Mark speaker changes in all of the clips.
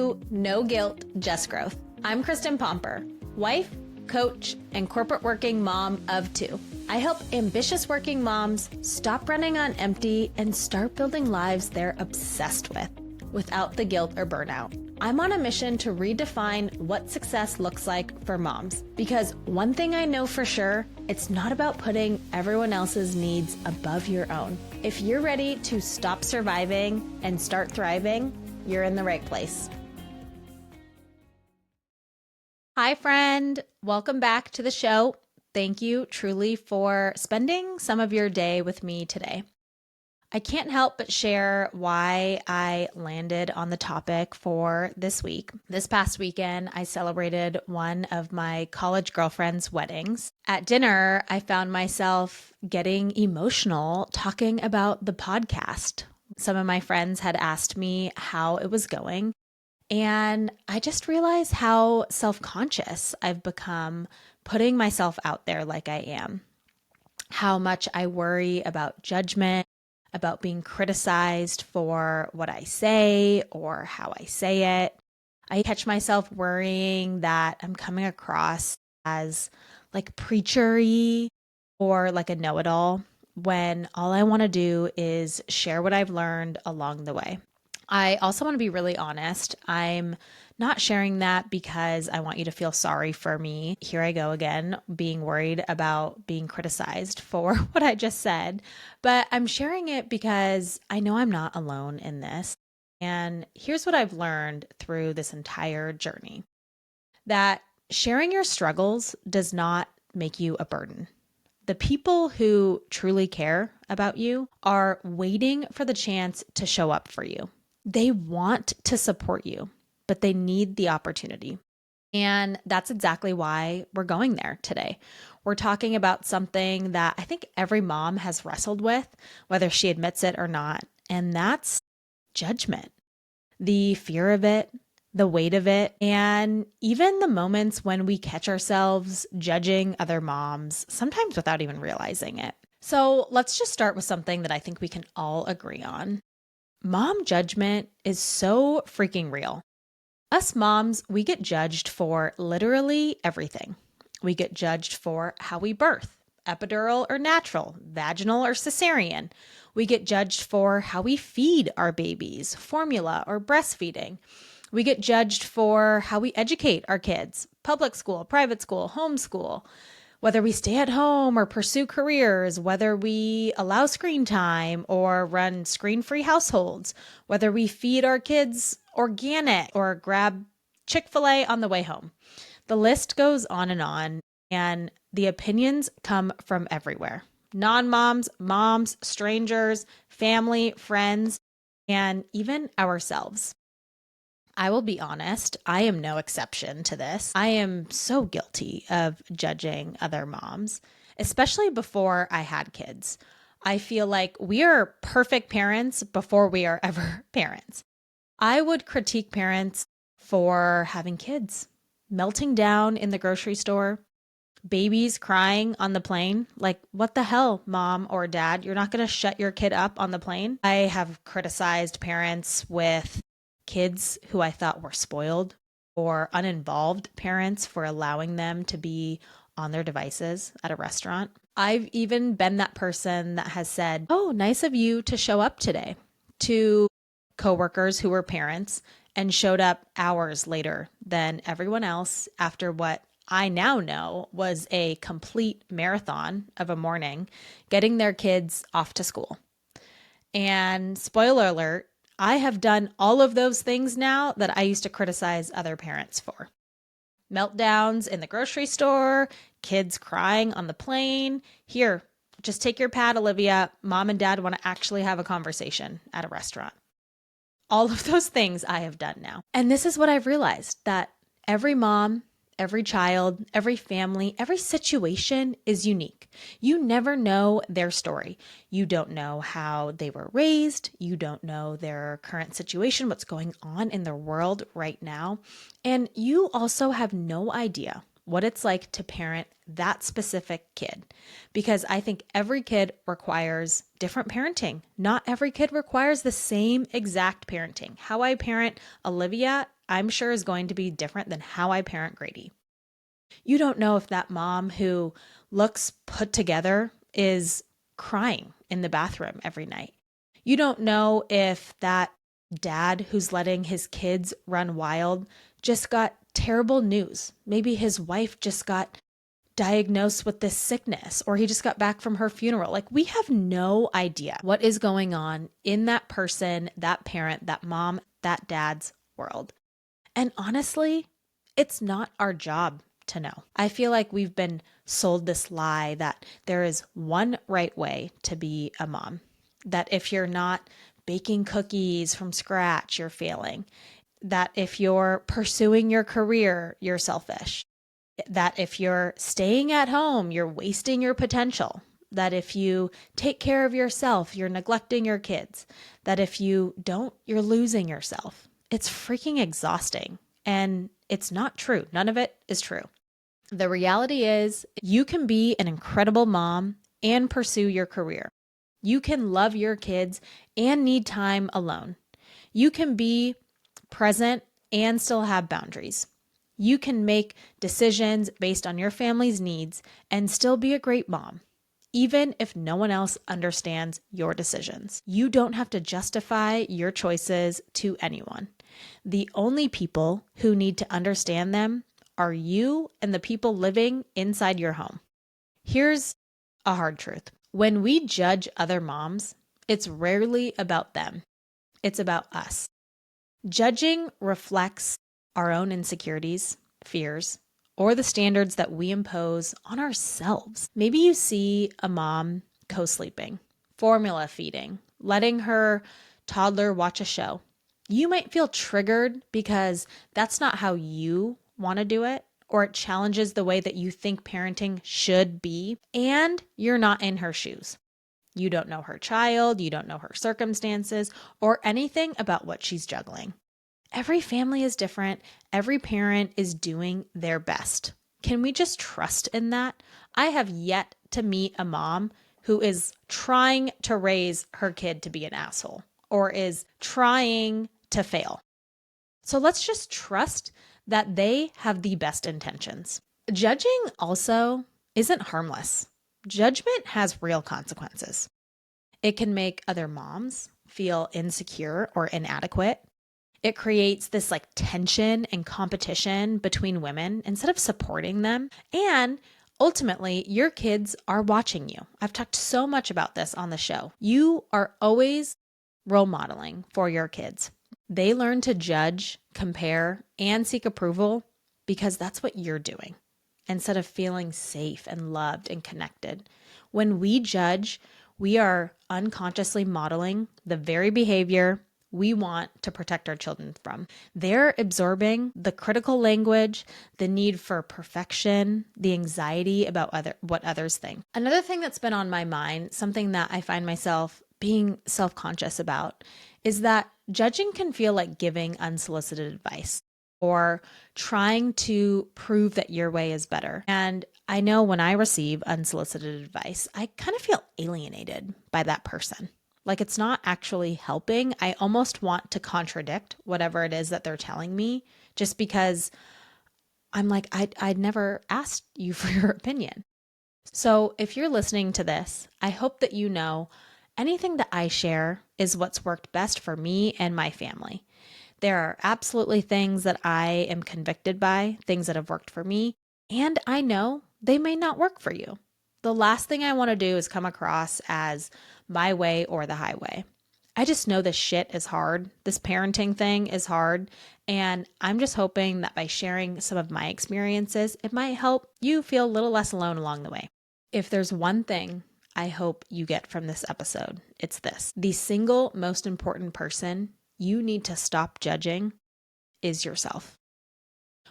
Speaker 1: to No Guilt, Just Growth. I'm Kristen Pomper, wife, coach, and corporate working mom of two. I help ambitious working moms stop running on empty and start building lives they're obsessed with, without the guilt or burnout. I'm on a mission to redefine what success looks like for moms, because one thing I know for sure, it's not about putting everyone else's needs above your own. If you're ready to stop surviving and start thriving, you're in the right place. Hi, friend. Welcome back to the show. Thank you truly for spending some of your day with me today. I can't help but share why I landed on the topic for this week. This past weekend, I celebrated one of my college girlfriend's weddings. At dinner, I found myself getting emotional talking about the podcast. Some of my friends had asked me how it was going, and I just realized how self-conscious I've become putting myself out there like I am. How much I worry about judgment, about being criticized for what I say or how I say it. I catch myself worrying that I'm coming across as like preachery or like a know-it-all when all I want to do is share what I've learned along the way. I also want to be really honest. I'm not sharing that because I want you to feel sorry for me. Here I go again, being worried about being criticized for what I just said. But I'm sharing it because I know I'm not alone in this. And here's what I've learned through this entire journey: that sharing your struggles does not make you a burden. The people who truly care about you are waiting for the chance to show up for you. They want to support you, but they need the opportunity. And that's exactly why we're going there today. We're talking about something that I think every mom has wrestled with, whether she admits it or not, and that's judgment. The fear of it, the weight of it, and even the moments when we catch ourselves judging other moms, sometimes without even realizing it. So let's just start with something that I think we can all agree on. Mom judgment is so freaking real. Us moms, we get judged for literally everything. We get judged for how we birth, epidural or natural, vaginal or cesarean. We get judged for how we feed our babies, formula or breastfeeding. We get judged for how we educate our kids, public school, private school, homeschool. Whether we stay at home or pursue careers, whether we allow screen time or run screen-free households, whether we feed our kids organic or grab Chick-fil-A on the way home. The list goes on, and the opinions come from everywhere. Non-moms, moms, strangers, family, friends, and even ourselves. I will be honest, I am no exception to this. I am so guilty of judging other moms, especially before I had kids. I feel like we are perfect parents before we are ever parents. I would critique parents for having kids, melting down in the grocery store, babies crying on the plane. Like, what the hell, mom or dad? You're not going to shut your kid up on the plane? I have criticized parents with kids who I thought were spoiled, or uninvolved parents for allowing them to be on their devices at a restaurant. I've even been that person that has said, "Oh, nice of you to show up today," to coworkers who were parents and showed up hours later than everyone else after what I now know was a complete marathon of a morning, getting their kids off to school. And spoiler alert, I have done all of those things now that I used to criticize other parents for. Meltdowns in the grocery store, kids crying on the plane. Here, just take your pad, Olivia. Mom and dad want to actually have a conversation at a restaurant. All of those things I have done now. And this is what I've realized, that every mom, every child, every family, every situation is unique. You never know their story. You don't know how they were raised. You don't know their current situation, what's going on in their world right now. And you also have no idea what it's like to parent that specific kid, because I think every kid requires different parenting. Not every kid requires the same exact parenting. How I parent Olivia, I'm sure, is going to be different than how I parent Grady. You don't know if that mom who looks put together is crying in the bathroom every night. You don't know if that dad who's letting his kids run wild just got terrible news. Maybe his wife just got diagnosed with this sickness, or he just got back from her funeral. Like, we have no idea what is going on in that person, that parent, that mom, that dad's world. And honestly, it's not our job to know. I feel like we've been sold this lie that there is one right way to be a mom, that if you're not baking cookies from scratch, you're failing, that if you're pursuing your career, you're selfish, that if you're staying at home, you're wasting your potential, that if you take care of yourself, you're neglecting your kids, that if you don't, you're losing yourself. It's freaking exhausting. And it's not true. None of it is true. The reality is, you can be an incredible mom and pursue your career. You can love your kids and need time alone. You can be present and still have boundaries. You can make decisions based on your family's needs and still be a great mom, even if no one else understands your decisions. You don't have to justify your choices to anyone. The only people who need to understand them are you and the people living inside your home. Here's a hard truth. When we judge other moms, it's rarely about them. It's about us. Judging reflects our own insecurities, fears, or the standards that we impose on ourselves. Maybe you see a mom co-sleeping, formula feeding, letting her toddler watch a show. You might feel triggered because that's not how you want to do it, or it challenges the way that you think parenting should be, and you're not in her shoes. You don't know her child, you don't know her circumstances, or anything about what she's juggling. Every family is different. Every parent is doing their best. Can we just trust in that? I have yet to meet a mom who is trying to raise her kid to be an asshole or is trying to fail. So let's just trust that they have the best intentions. Judging also isn't harmless. Judgment has real consequences. It can make other moms feel insecure or inadequate. It creates this like tension and competition between women instead of supporting them. And ultimately, your kids are watching you. I've talked so much about this on the show. You are always role modeling for your kids. They learn to judge, compare, and seek approval because that's what you're doing instead of feeling safe and loved and connected. When we judge, we are unconsciously modeling the very behavior we want to protect our children from. They're absorbing the critical language, the need for perfection, the anxiety about what others think. Another thing that's been on my mind, something that I find myself being self-conscious about, is that judging can feel like giving unsolicited advice or trying to prove that your way is better. And I know when I receive unsolicited advice, I kind of feel alienated by that person. Like it's not actually helping. I almost want to contradict whatever it is that they're telling me just because I'm like, I'd never asked you for your opinion. So if you're listening to this, I hope that you know anything that I share is what's worked best for me and my family. There are absolutely things that I am convicted by, things that have worked for me, and I know they may not work for you. The last thing I want to do is come across as my way or the highway. I just know this shit is hard. This parenting thing is hard. And I'm just hoping that by sharing some of my experiences, it might help you feel a little less alone along the way. If there's one thing I hope you get from this episode, it's this. The single most important person you need to stop judging is yourself.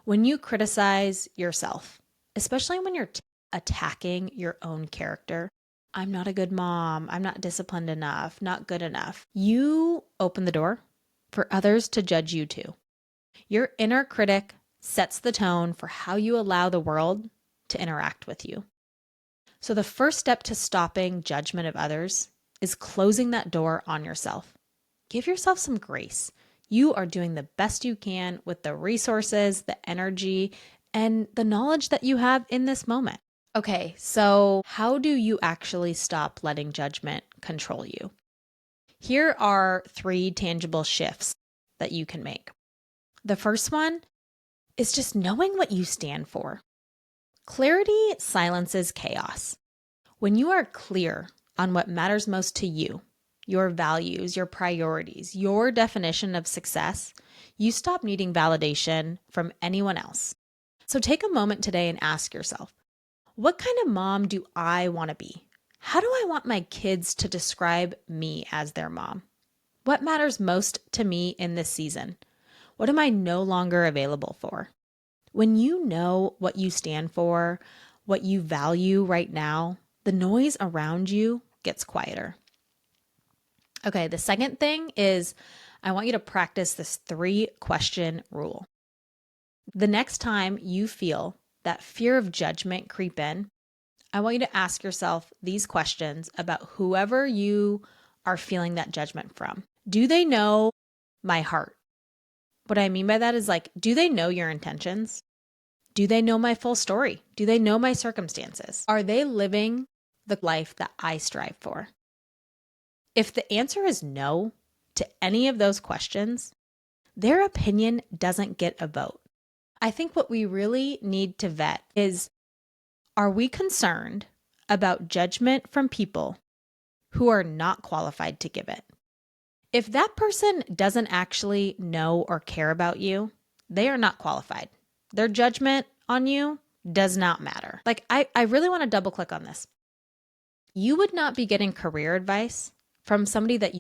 Speaker 1: When you criticize yourself, especially when you're attacking your own character, I'm not a good mom, I'm not disciplined enough, not good enough, you open the door for others to judge you too. Your inner critic sets the tone for how you allow the world to interact with you. So the first step to stopping judgment of others is closing that door on yourself. Give yourself some grace. You are doing the best you can with the resources, the energy, and the knowledge that you have in this moment. Okay, so how do you actually stop letting judgment control you? Here are 3 tangible shifts that you can make. The first one is just knowing what you stand for. Clarity silences chaos. When you are clear on what matters most to you, your values, your priorities, your definition of success, you stop needing validation from anyone else. So take a moment today and ask yourself, what kind of mom do I want to be? How do I want my kids to describe me as their mom? What matters most to me in this season? What am I no longer available for? When you know what you stand for, what you value right now, the noise around you gets quieter. Okay, the second thing is I want you to practice this 3-question rule. The next time you feel that fear of judgment creep in, I want you to ask yourself these questions about whoever you are feeling that judgment from. Do they know my heart? What I mean by that is do they know your intentions? Do they know my full story? Do they know my circumstances? Are they living the life that I strive for? If the answer is no to any of those questions, their opinion doesn't get a vote. I think what we really need to vet is, are we concerned about judgment from people who are not qualified to give it? If that person doesn't actually know or care about you, they are not qualified. Their judgment on you does not matter. I really want to double click on this. You would not be getting career advice from somebody that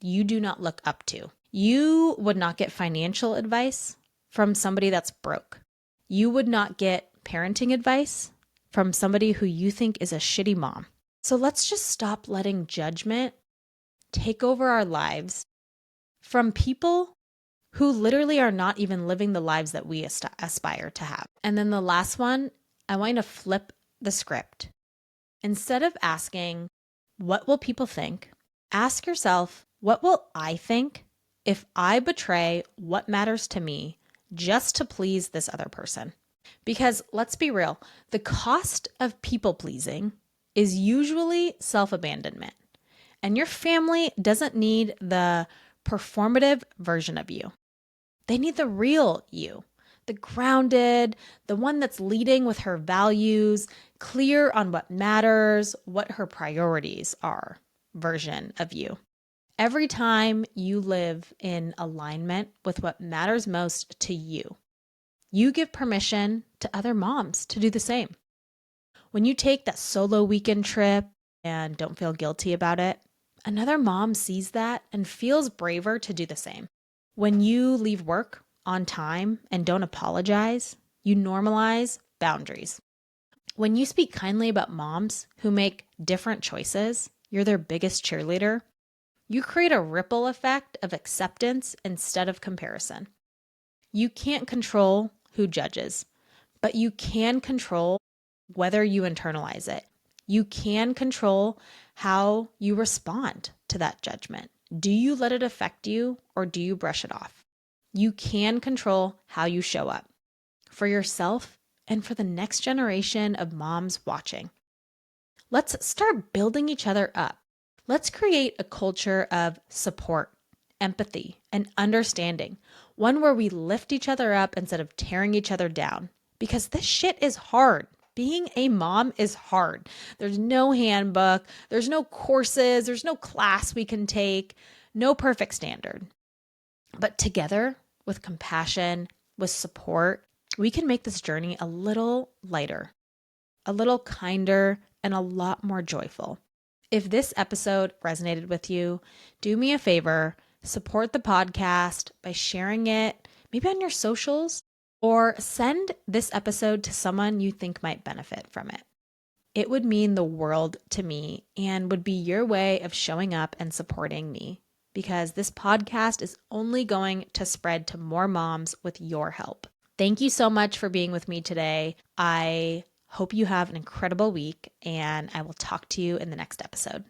Speaker 1: you do not look up to. You would not get financial advice from somebody that's broke. You would not get parenting advice from somebody who you think is a shitty mom. So let's just stop letting judgment take over our lives from people who literally are not even living the lives that we aspire to have. And then the last one, I want you to flip the script. Instead of asking, what will people think? Ask yourself, what will I think if I betray what matters to me just to please this other person? Because let's be real, the cost of people pleasing is usually self-abandonment. And your family doesn't need the performative version of you. They need the real you, the grounded, the one that's leading with her values, clear on what matters, what her priorities are version of you. Every time you live in alignment with what matters most to you, you give permission to other moms to do the same. When you take that solo weekend trip and don't feel guilty about it, another mom sees that and feels braver to do the same. When you leave work on time and don't apologize, you normalize boundaries. When you speak kindly about moms who make different choices, you're their biggest cheerleader, you create a ripple effect of acceptance instead of comparison. You can't control who judges, but you can control whether you internalize it. You can control how you respond to that judgment. Do you let it affect you or do you brush it off? You can control how you show up for yourself and for the next generation of moms watching. Let's start building each other up. Let's create a culture of support, empathy, and understanding, one where we lift each other up instead of tearing each other down, because this shit is hard. Being a mom is hard. There's no handbook, there's no courses, there's no class we can take, no perfect standard. But together, with compassion, with support, we can make this journey a little lighter, a little kinder, and a lot more joyful. If this episode resonated with you, do me a favor, support the podcast by sharing it, maybe on your socials, or send this episode to someone you think might benefit from it. It would mean the world to me and would be your way of showing up and supporting me, because this podcast is only going to spread to more moms with your help. Thank you so much for being with me today. I hope you have an incredible week, and I will talk to you in the next episode.